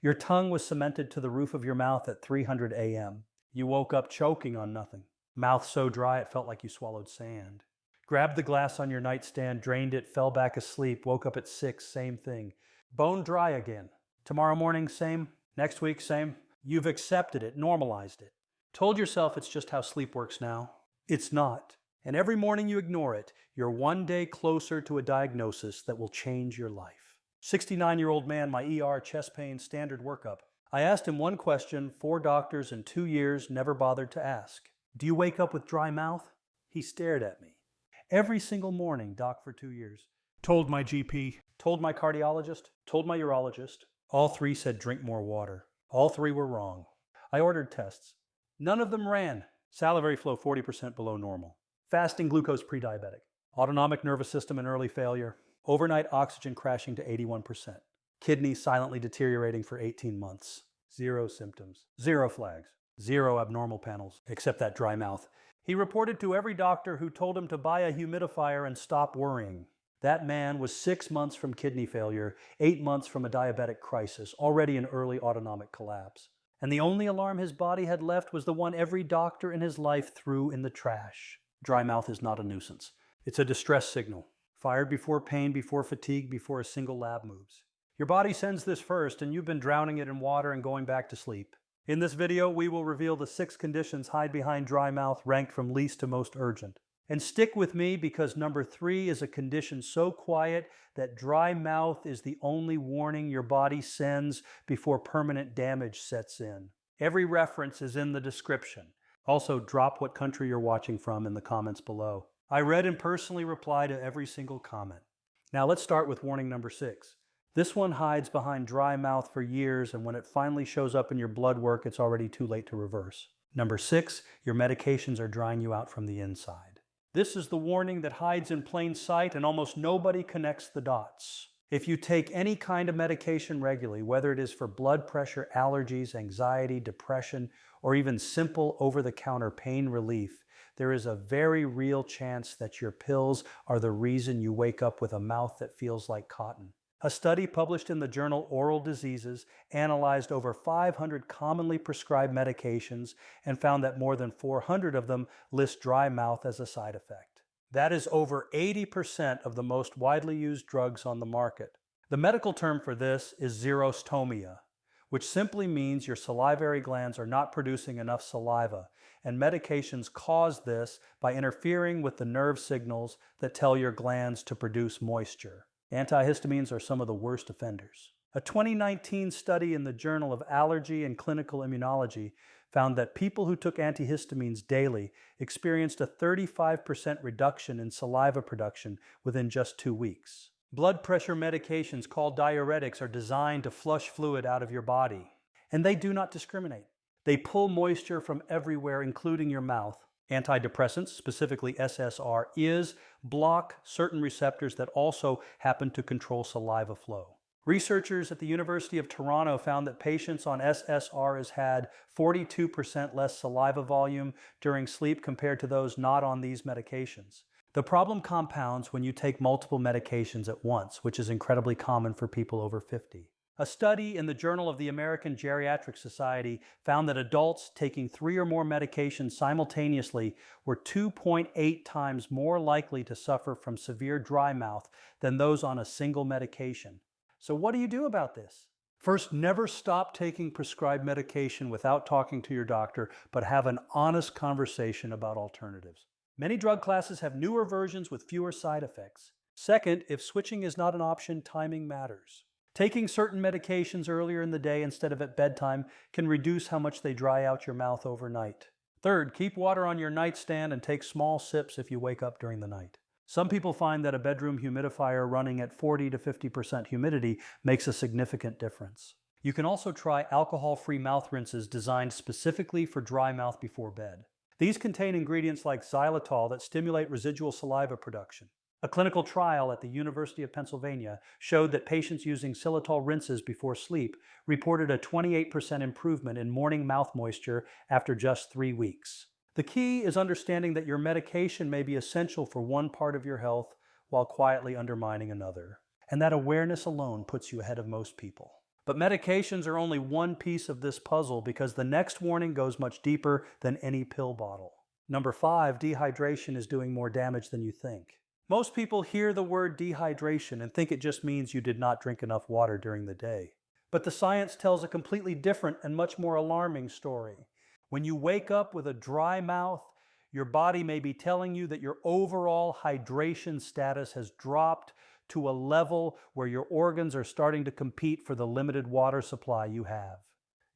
Your tongue was cemented to the roof of your mouth at 300 a.m. You woke up choking on nothing. Mouth so dry it felt like you swallowed sand. Grabbed the glass on your nightstand, drained it, fell back asleep, woke up at 6, same thing. Bone dry again. Tomorrow morning, same. Next week, same. You've accepted it, normalized it. Told yourself it's just how sleep works now. It's not. And every morning you ignore it, you're one day closer to a diagnosis that will change your life. 69-year-old man, my ER, chest pain, standard workup. I asked him one question 4 doctors in 2 years never bothered to ask. Do you wake up with dry mouth? He stared at me. Every single morning, doc, for 2 years. Told my GP, told my cardiologist, told my urologist. All 3 said drink more water. All 3 were wrong. I ordered tests. None of them ran. Salivary flow 40% below normal. Fasting glucose pre-diabetic. Autonomic nervous system in early failure. Overnight oxygen crashing to 81%. Kidneys silently deteriorating for 18 months. 0 symptoms. 0 flags. 0 abnormal panels, except that dry mouth. He reported to every doctor who told him to buy a humidifier and stop worrying. That man was 6 months from kidney failure, 8 months from a diabetic crisis, already an early autonomic collapse. And the only alarm his body had left was the one every doctor in his life threw in the trash. Dry mouth is not a nuisance. It's a distress signal, fired before pain, before fatigue, before a single lab moves. Your body sends this first, and you've been drowning it in water and going back to sleep. In this video, we will reveal the 6 conditions hide behind dry mouth, ranked from least to most urgent. And stick with me because number 3 is a condition so quiet that dry mouth is the only warning your body sends before permanent damage sets in. Every reference is in the description. Also, drop what country you're watching from in the comments below. I read and personally reply to every single comment. Now let's start with warning number 6. This one hides behind dry mouth for years, and when it finally shows up in your blood work, it's already too late to reverse. Number 6, your medications are drying you out from the inside. This is the warning that hides in plain sight and almost nobody connects the dots. If you take any kind of medication regularly, whether it is for blood pressure, allergies, anxiety, depression, or even simple over-the-counter pain relief, there is a very real chance that your pills are the reason you wake up with a mouth that feels like cotton. A study published in the journal Oral Diseases analyzed over 500 commonly prescribed medications and found that more than 400 of them list dry mouth as a side effect. That is over 80% of the most widely used drugs on the market. The medical term for this is xerostomia, which simply means your salivary glands are not producing enough saliva, and medications cause this by interfering with the nerve signals that tell your glands to produce moisture. Antihistamines are some of the worst offenders. A 2019 study in the Journal of Allergy and Clinical Immunology found that people who took antihistamines daily experienced a 35% reduction in saliva production within just 2 weeks. Blood pressure medications called diuretics are designed to flush fluid out of your body, and they do not discriminate. They pull moisture from everywhere, including your mouth. Antidepressants, specifically SSRIs, block certain receptors that also happen to control saliva flow. Researchers at the University of Toronto found that patients on SSRIs had 42% less saliva volume during sleep compared to those not on these medications. The problem compounds when you take multiple medications at once, which is incredibly common for people over 50. A study in the Journal of the American Geriatric Society found that adults taking 3 or more medications simultaneously were 2.8 times more likely to suffer from severe dry mouth than those on a single medication. So what do you do about this? First, never stop taking prescribed medication without talking to your doctor, but have an honest conversation about alternatives. Many drug classes have newer versions with fewer side effects. Second, if switching is not an option, timing matters. Taking certain medications earlier in the day instead of at bedtime can reduce how much they dry out your mouth overnight. Third, keep water on your nightstand and take small sips if you wake up during the night. Some people find that a bedroom humidifier running at 40 to 50% humidity makes a significant difference. You can also try alcohol-free mouth rinses designed specifically for dry mouth before bed. These contain ingredients like xylitol that stimulate residual saliva production. A clinical trial at the University of Pennsylvania showed that patients using xylitol rinses before sleep reported a 28% improvement in morning mouth moisture after just 3 weeks. The key is understanding that your medication may be essential for one part of your health while quietly undermining another. And that awareness alone puts you ahead of most people. But medications are only one piece of this puzzle because the next warning goes much deeper than any pill bottle. Number 5, dehydration is doing more damage than you think. Most people hear the word dehydration and think it just means you did not drink enough water during the day. But the science tells a completely different and much more alarming story. When you wake up with a dry mouth, your body may be telling you that your overall hydration status has dropped to a level where your organs are starting to compete for the limited water supply you have.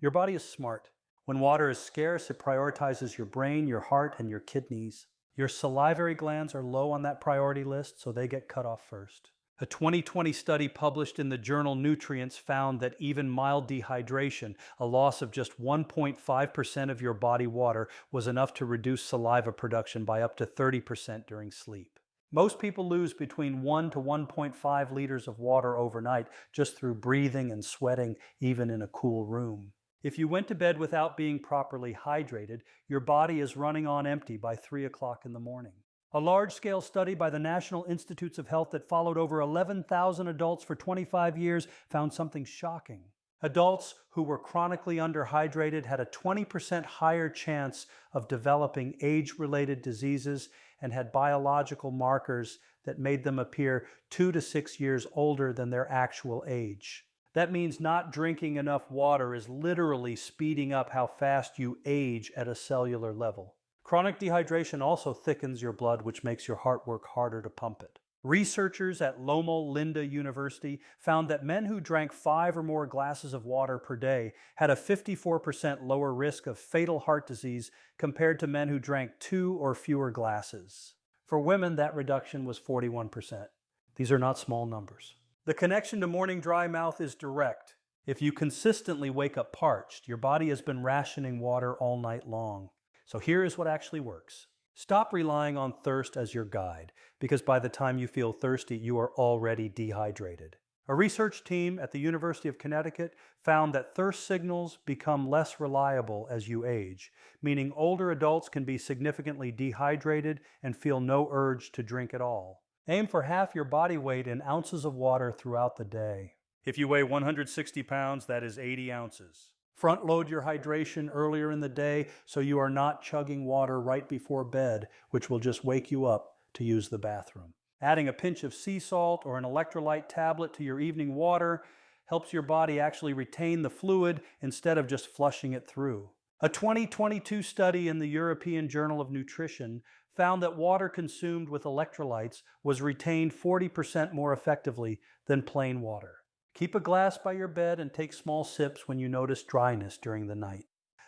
Your body is smart. When water is scarce, it prioritizes your brain, your heart, and your kidneys. Your salivary glands are low on that priority list, so they get cut off first. A 2020 study published in the journal Nutrients found that even mild dehydration, a loss of just 1.5% of your body water, was enough to reduce saliva production by up to 30% during sleep. Most people lose between 1 to 1.5 liters of water overnight just through breathing and sweating, even in a cool room. If you went to bed without being properly hydrated, your body is running on empty by 3 o'clock in the morning. A large-scale study by the National Institutes of Health that followed over 11,000 adults for 25 years found something shocking. Adults who were chronically underhydrated had a 20% higher chance of developing age-related diseases and had biological markers that made them appear 2 to 6 years older than their actual age. That means not drinking enough water is literally speeding up how fast you age at a cellular level. Chronic dehydration also thickens your blood, which makes your heart work harder to pump it. Researchers at Loma Linda University found that men who drank 5 or more glasses of water per day had a 54% lower risk of fatal heart disease compared to men who drank 2 or fewer glasses. For women, that reduction was 41%. These are not small numbers. The connection to morning dry mouth is direct. If you consistently wake up parched, your body has been rationing water all night long. So here is what actually works. Stop relying on thirst as your guide, because by the time you feel thirsty, you are already dehydrated. A research team at the University of Connecticut found that thirst signals become less reliable as you age, meaning older adults can be significantly dehydrated and feel no urge to drink at all. Aim for half your body weight in ounces of water throughout the day. If you weigh 160 pounds, that is 80 ounces. Front load your hydration earlier in the day so you are not chugging water right before bed, which will just wake you up to use the bathroom. Adding a pinch of sea salt or an electrolyte tablet to your evening water helps your body actually retain the fluid instead of just flushing it through. A 2022 study in the European Journal of Nutrition found that water consumed with electrolytes was retained 40% more effectively than plain water. Keep a glass by your bed and take small sips when you notice dryness during the night.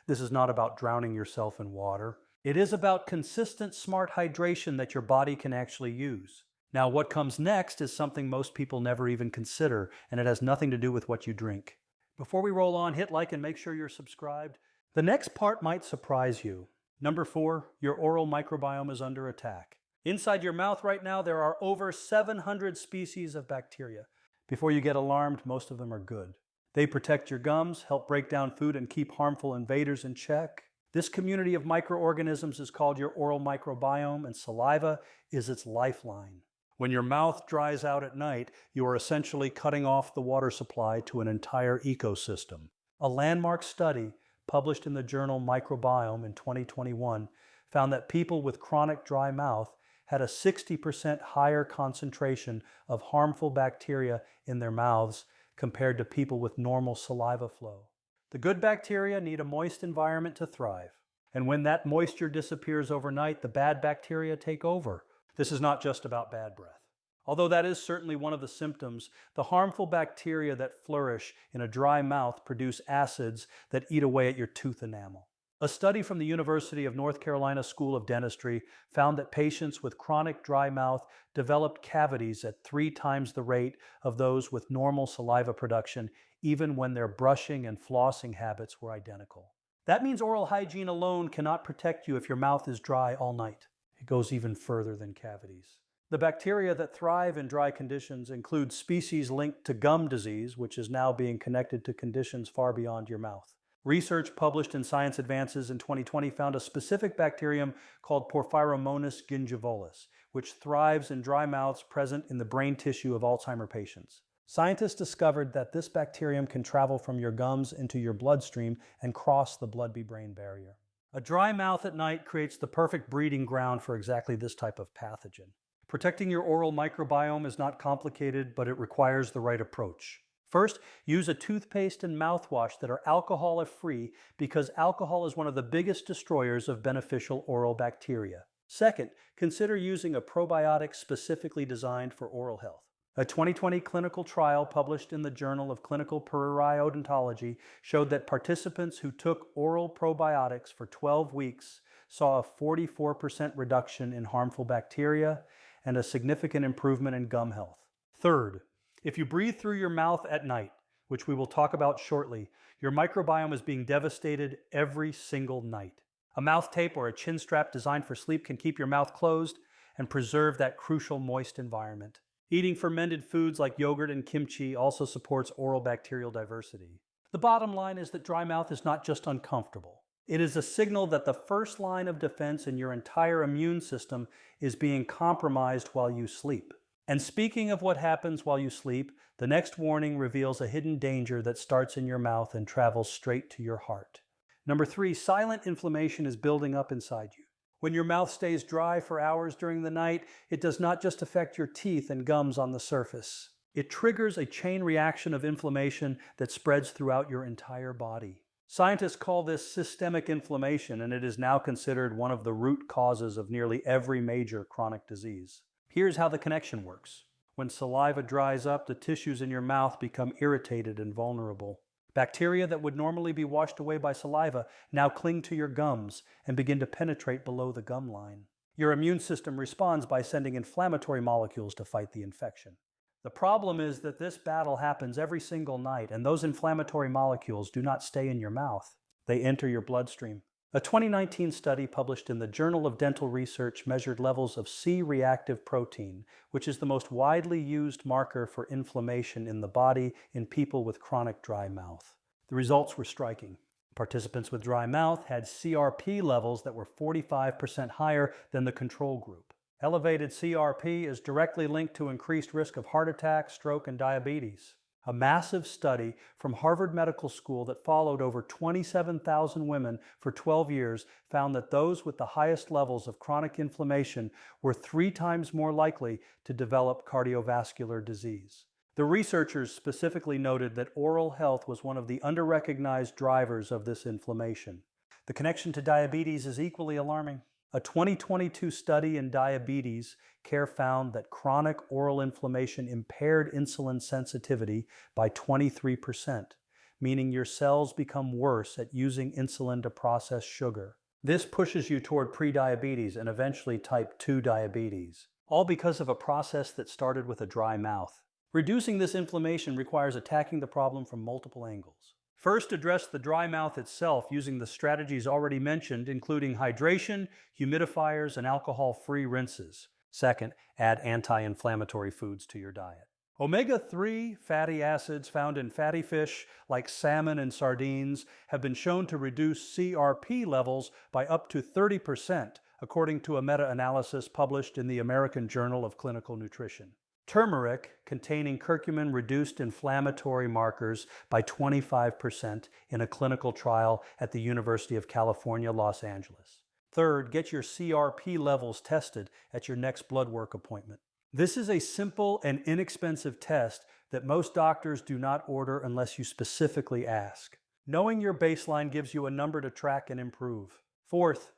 This is not about drowning yourself in water. It is about consistent, smart hydration that your body can actually use. Now, what comes next is something most people never even consider, and it has nothing to do with what you drink. Before we roll on, hit like and make sure you're subscribed. The next part might surprise you. Number 4, your oral microbiome is under attack. Inside your mouth right now, there are over 700 species of bacteria. Before you get alarmed, most of them are good. They protect your gums, help break down food, and keep harmful invaders in check. This community of microorganisms is called your oral microbiome, and saliva is its lifeline. When your mouth dries out at night, you are essentially cutting off the water supply to an entire ecosystem. A landmark study published in the journal Microbiome in 2021 found that people with chronic dry mouth had a 60% higher concentration of harmful bacteria in their mouths compared to people with normal saliva flow. The good bacteria need a moist environment to thrive. And when that moisture disappears overnight, the bad bacteria take over. This is not just about bad breath. Although that is certainly one of the symptoms, the harmful bacteria that flourish in a dry mouth produce acids that eat away at your tooth enamel. A study from the University of North Carolina School of Dentistry found that patients with chronic dry mouth developed cavities at 3 times the rate of those with normal saliva production, even when their brushing and flossing habits were identical. That means oral hygiene alone cannot protect you if your mouth is dry all night. It goes even further than cavities. The bacteria that thrive in dry conditions include species linked to gum disease, which is now being connected to conditions far beyond your mouth. Research published in Science Advances in 2020 found a specific bacterium called Porphyromonas gingivalis, which thrives in dry mouths present in the brain tissue of Alzheimer's patients. Scientists discovered that this bacterium can travel from your gums into your bloodstream and cross the blood-brain barrier. A dry mouth at night creates the perfect breeding ground for exactly this type of pathogen. Protecting your oral microbiome is not complicated, but it requires the right approach. First, use a toothpaste and mouthwash that are alcohol-free because alcohol is one of the biggest destroyers of beneficial oral bacteria. Second, consider using a probiotic specifically designed for oral health. A 2020 clinical trial published in the Journal of Clinical Periodontology showed that participants who took oral probiotics for 12 weeks saw a 44% reduction in harmful bacteria and a significant improvement in gum health. Third, if you breathe through your mouth at night, which we will talk about shortly, your microbiome is being devastated every single night. A mouth tape or a chin strap designed for sleep can keep your mouth closed and preserve that crucial moist environment. Eating fermented foods like yogurt and kimchi also supports oral bacterial diversity. The bottom line is that dry mouth is not just uncomfortable. It is a signal that the first line of defense in your entire immune system is being compromised while you sleep. And speaking of what happens while you sleep, the next warning reveals a hidden danger that starts in your mouth and travels straight to your heart. Number 3, silent inflammation is building up inside you. When your mouth stays dry for hours during the night, it does not just affect your teeth and gums on the surface. It triggers a chain reaction of inflammation that spreads throughout your entire body. Scientists call this systemic inflammation, and it is now considered one of the root causes of nearly every major chronic disease. Here's how the connection works. When saliva dries up, the tissues in your mouth become irritated and vulnerable. Bacteria that would normally be washed away by saliva now cling to your gums and begin to penetrate below the gum line. Your immune system responds by sending inflammatory molecules to fight the infection. The problem is that this battle happens every single night, and those inflammatory molecules do not stay in your mouth. They enter your bloodstream. A 2019 study published in the Journal of Dental Research measured levels of C-reactive protein, which is the most widely used marker for inflammation in the body in people with chronic dry mouth. The results were striking. Participants with dry mouth had CRP levels that were 45% higher than the control group. Elevated CRP is directly linked to increased risk of heart attack, stroke, and diabetes. A massive study from Harvard Medical School that followed over 27,000 women for 12 years found that those with the highest levels of chronic inflammation were 3 times more likely to develop cardiovascular disease. The researchers specifically noted that oral health was one of the underrecognized drivers of this inflammation. The connection to diabetes is equally alarming. A 2022 study in diabetes care found that chronic oral inflammation impaired insulin sensitivity by 23%, meaning your cells become worse at using insulin to process sugar. This pushes you toward prediabetes and eventually type 2 diabetes, all because of a process that started with a dry mouth. Reducing this inflammation requires attacking the problem from multiple angles. First, address the dry mouth itself using the strategies already mentioned, including hydration, humidifiers, and alcohol-free rinses. Second, add anti-inflammatory foods to your diet. Omega-3 fatty acids found in fatty fish like salmon and sardines have been shown to reduce CRP levels by up to 30%, according to a meta-analysis published in the American Journal of Clinical Nutrition. Turmeric, containing curcumin, reduced inflammatory markers by 25% in a clinical trial at the University of California, Los Angeles. Third, get your CRP levels tested at your next blood work appointment. This is a simple and inexpensive test that most doctors do not order unless you specifically ask. Knowing your baseline gives you a number to track and improve. Fourth,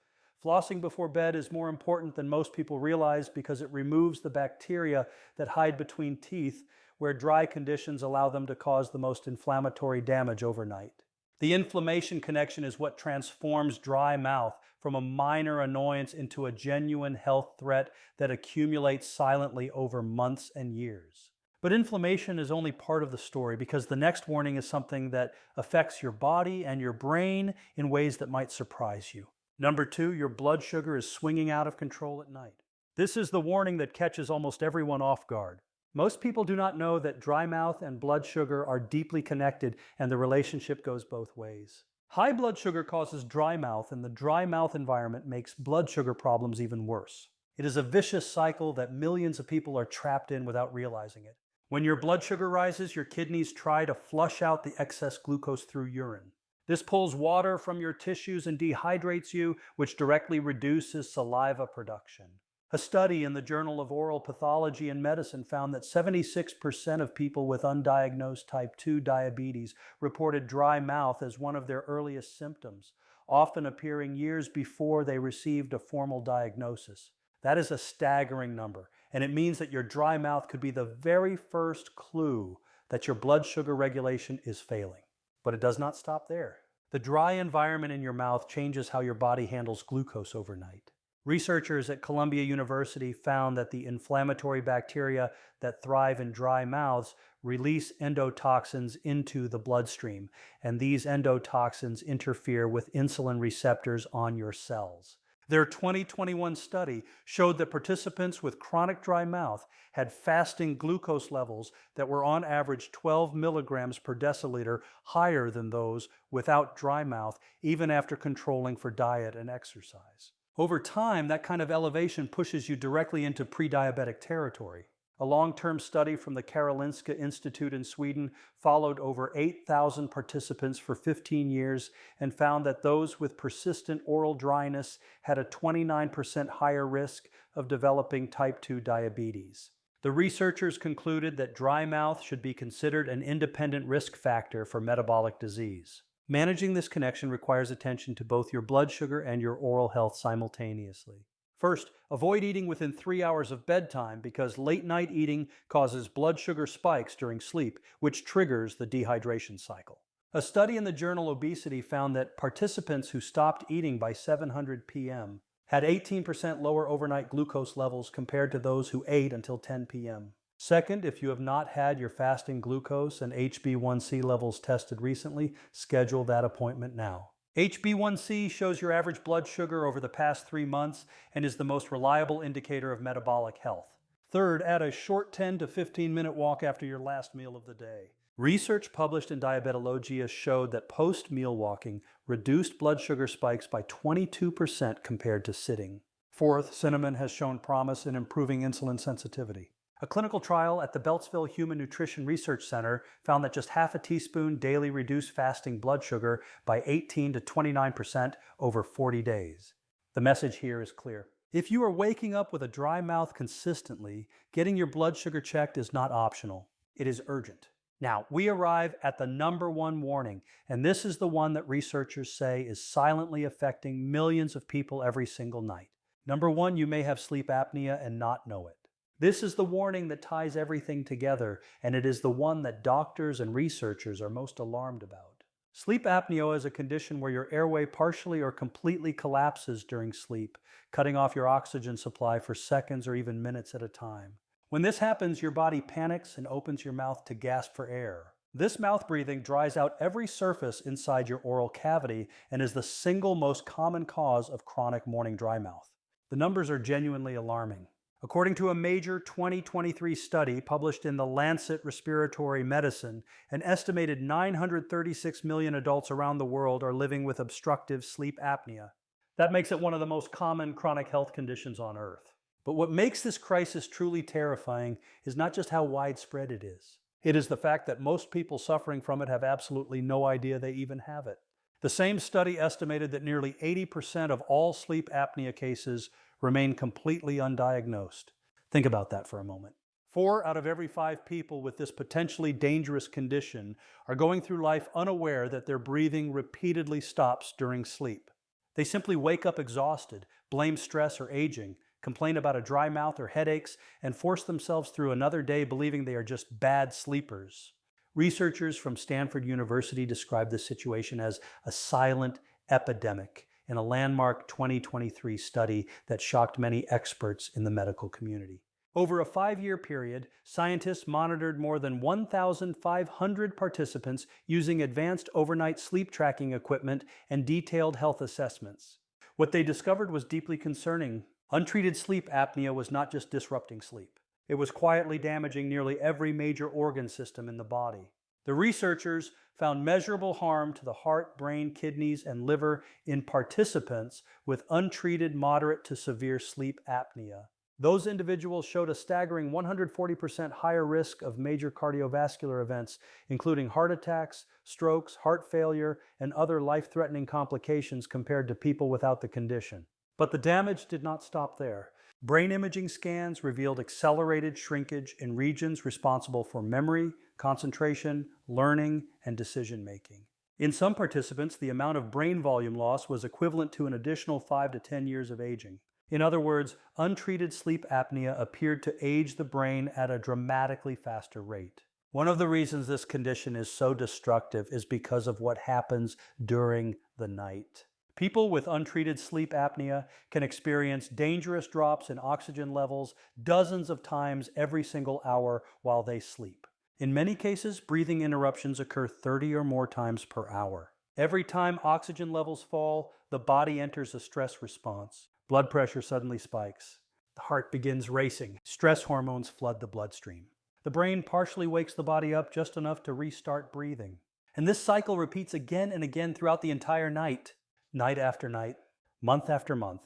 flossing before bed is more important than most people realize because it removes the bacteria that hide between teeth where dry conditions allow them to cause the most inflammatory damage overnight. The inflammation connection is what transforms dry mouth from a minor annoyance into a genuine health threat that accumulates silently over months and years. But inflammation is only part of the story because the next warning is something that affects your body and your brain in ways that might surprise you. Number 2, your blood sugar is swinging out of control at night. This is the warning that catches almost everyone off guard. Most people do not know that dry mouth and blood sugar are deeply connected and the relationship goes both ways. High blood sugar causes dry mouth, and the dry mouth environment makes blood sugar problems even worse. It is a vicious cycle that millions of people are trapped in without realizing it. When your blood sugar rises, your kidneys try to flush out the excess glucose through urine. This pulls water from your tissues and dehydrates you, which directly reduces saliva production. A study in the Journal of Oral Pathology and Medicine found that 76% of people with undiagnosed type 2 diabetes reported dry mouth as one of their earliest symptoms, often appearing years before they received a formal diagnosis. That is a staggering number, and it means that your dry mouth could be the very first clue that your blood sugar regulation is failing. But it does not stop there. The dry environment in your mouth changes how your body handles glucose overnight. Researchers at Columbia University found that the inflammatory bacteria that thrive in dry mouths release endotoxins into the bloodstream, and these endotoxins interfere with insulin receptors on your cells. Their 2021 study showed that participants with chronic dry mouth had fasting glucose levels that were on average 12 milligrams per deciliter higher than those without dry mouth, even after controlling for diet and exercise. Over time, that kind of elevation pushes you directly into pre-diabetic territory. A long-term study from the Karolinska Institute in Sweden followed over 8,000 participants for 15 years and found that those with persistent oral dryness had a 29% higher risk of developing type 2 diabetes. The researchers concluded that dry mouth should be considered an independent risk factor for metabolic disease. Managing this connection requires attention to both your blood sugar and your oral health simultaneously. First, avoid eating within 3 hours of bedtime because late-night eating causes blood sugar spikes during sleep, which triggers the dehydration cycle. A study in the journal Obesity found that participants who stopped eating by 700 p.m. had 18% lower overnight glucose levels compared to those who ate until 10 p.m. Second, if you have not had your fasting glucose and HbA1c levels tested recently, schedule that appointment now. HbA1c shows your average blood sugar over the past 3 months and is the most reliable indicator of metabolic health. Third, add a short 10 to 15-minute walk after your last meal of the day. Research published in Diabetologia showed that post-meal walking reduced blood sugar spikes by 22% compared to sitting. Fourth, cinnamon has shown promise in improving insulin sensitivity. A clinical trial at the Beltsville Human Nutrition Research Center found that just half a teaspoon daily reduced fasting blood sugar by 18 to 29% over 40 days. The message here is clear. If you are waking up with a dry mouth consistently, getting your blood sugar checked is not optional. It is urgent. Now, we arrive at the number one warning, and this is the one that researchers say is silently affecting millions of people every single night. Number one, you may have sleep apnea and not know it. This is the warning that ties everything together, and it is the one that doctors and researchers are most alarmed about. Sleep apnea is a condition where your airway partially or completely collapses during sleep, cutting off your oxygen supply for seconds or even minutes at a time. When this happens, your body panics and opens your mouth to gasp for air. This mouth breathing dries out every surface inside your oral cavity and is the single most common cause of chronic morning dry mouth. The numbers are genuinely alarming. According to a major 2023 study published in The Lancet Respiratory Medicine, an estimated 936 million adults around the world are living with obstructive sleep apnea. That makes it one of the most common chronic health conditions on Earth. But what makes this crisis truly terrifying is not just how widespread it is. It is the fact that most people suffering from it have absolutely no idea they even have it. The same study estimated that nearly 80% of all sleep apnea cases remain completely undiagnosed. Think about that for a moment. 4 out of every 5 people with this potentially dangerous condition are going through life unaware that their breathing repeatedly stops during sleep. They simply wake up exhausted, blame stress or aging, complain about a dry mouth or headaches, and force themselves through another day believing they are just bad sleepers. Researchers from Stanford University describe this situation as a silent epidemic in a landmark 2023 study that shocked many experts in the medical community. Over a 5-year period, scientists monitored more than 1,500 participants using advanced overnight sleep tracking equipment and detailed health assessments. What they discovered was deeply concerning. Untreated sleep apnea was not just disrupting sleep. It was quietly damaging nearly every major organ system in the body. The researchers found measurable harm to the heart, brain, kidneys, and liver in participants with untreated moderate to severe sleep apnea. Those individuals showed a staggering 140% higher risk of major cardiovascular events, including heart attacks, strokes, heart failure, and other life-threatening complications compared to people without the condition. But the damage did not stop there. Brain imaging scans revealed accelerated shrinkage in regions responsible for memory, concentration, learning, and decision-making. In some participants, the amount of brain volume loss was equivalent to an additional 5 to 10 years of aging. In other words, untreated sleep apnea appeared to age the brain at a dramatically faster rate. One of the reasons this condition is so destructive is because of what happens during the night. People with untreated sleep apnea can experience dangerous drops in oxygen levels dozens of times every single hour while they sleep. In many cases, breathing interruptions occur 30 or more times per hour. Every time oxygen levels fall, the body enters a stress response. Blood pressure suddenly spikes. The heart begins racing. Stress hormones flood the bloodstream. The brain partially wakes the body up just enough to restart breathing. And this cycle repeats again and again throughout the entire night. Night after night, month after month,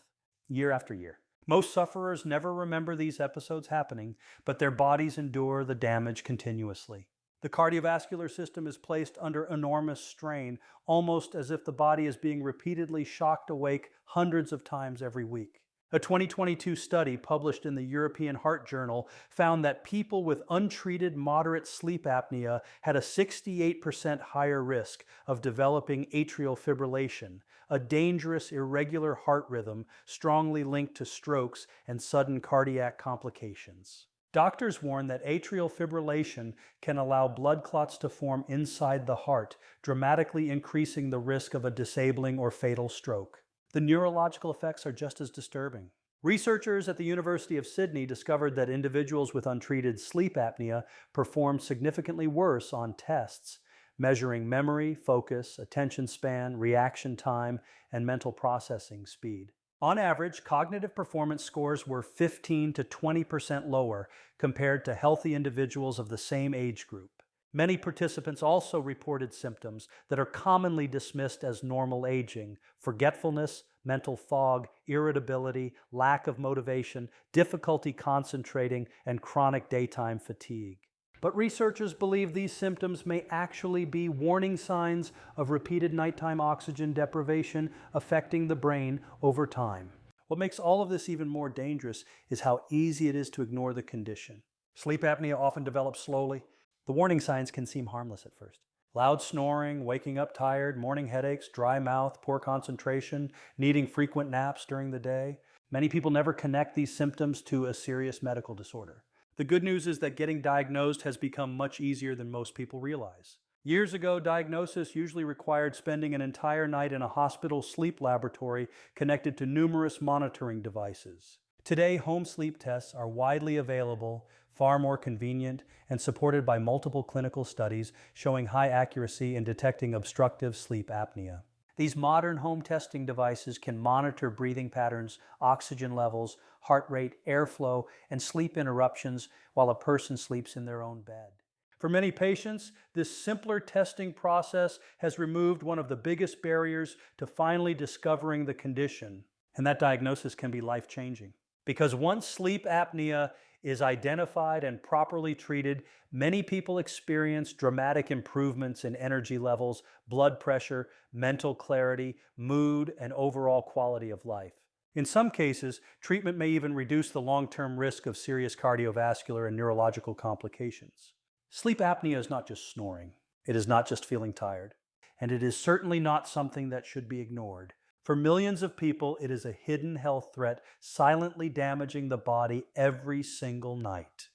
year after year. Most sufferers never remember these episodes happening, but their bodies endure the damage continuously. The cardiovascular system is placed under enormous strain, almost as if the body is being repeatedly shocked awake hundreds of times every week. A 2022 study published in the European Heart Journal found that people with untreated moderate sleep apnea had a 68% higher risk of developing atrial fibrillation, a dangerous irregular heart rhythm strongly linked to strokes and sudden cardiac complications. Doctors warn that atrial fibrillation can allow blood clots to form inside the heart, dramatically increasing the risk of a disabling or fatal stroke. The neurological effects are just as disturbing. Researchers at the University of Sydney discovered that individuals with untreated sleep apnea performed significantly worse on tests, measuring memory, focus, attention span, reaction time, and mental processing speed. On average, cognitive performance scores were 15 to 20% lower compared to healthy individuals of the same age group. Many participants also reported symptoms that are commonly dismissed as normal aging: forgetfulness, mental fog, irritability, lack of motivation, difficulty concentrating, and chronic daytime fatigue. But researchers believe these symptoms may actually be warning signs of repeated nighttime oxygen deprivation affecting the brain over time. What makes all of this even more dangerous is how easy it is to ignore the condition. Sleep apnea often develops slowly. The warning signs can seem harmless at first. Loud snoring, waking up tired, morning headaches, dry mouth, poor concentration, needing frequent naps during the day. Many people never connect these symptoms to a serious medical disorder. The good news is that getting diagnosed has become much easier than most people realize. Years ago, diagnosis usually required spending an entire night in a hospital sleep laboratory connected to numerous monitoring devices. Today, home sleep tests are widely available, far more convenient, and supported by multiple clinical studies showing high accuracy in detecting obstructive sleep apnea. These modern home testing devices can monitor breathing patterns, oxygen levels, heart rate, airflow, and sleep interruptions while a person sleeps in their own bed. For many patients, this simpler testing process has removed one of the biggest barriers to finally discovering the condition, and that diagnosis can be life-changing. Because once sleep apnea is identified and properly treated, many people experience dramatic improvements in energy levels, blood pressure, mental clarity, mood, and overall quality of life. In some cases, treatment may even reduce the long-term risk of serious cardiovascular and neurological complications. Sleep apnea is not just snoring. It is not just feeling tired. And it is certainly not something that should be ignored. For millions of people, it is a hidden health threat silently damaging the body every single night.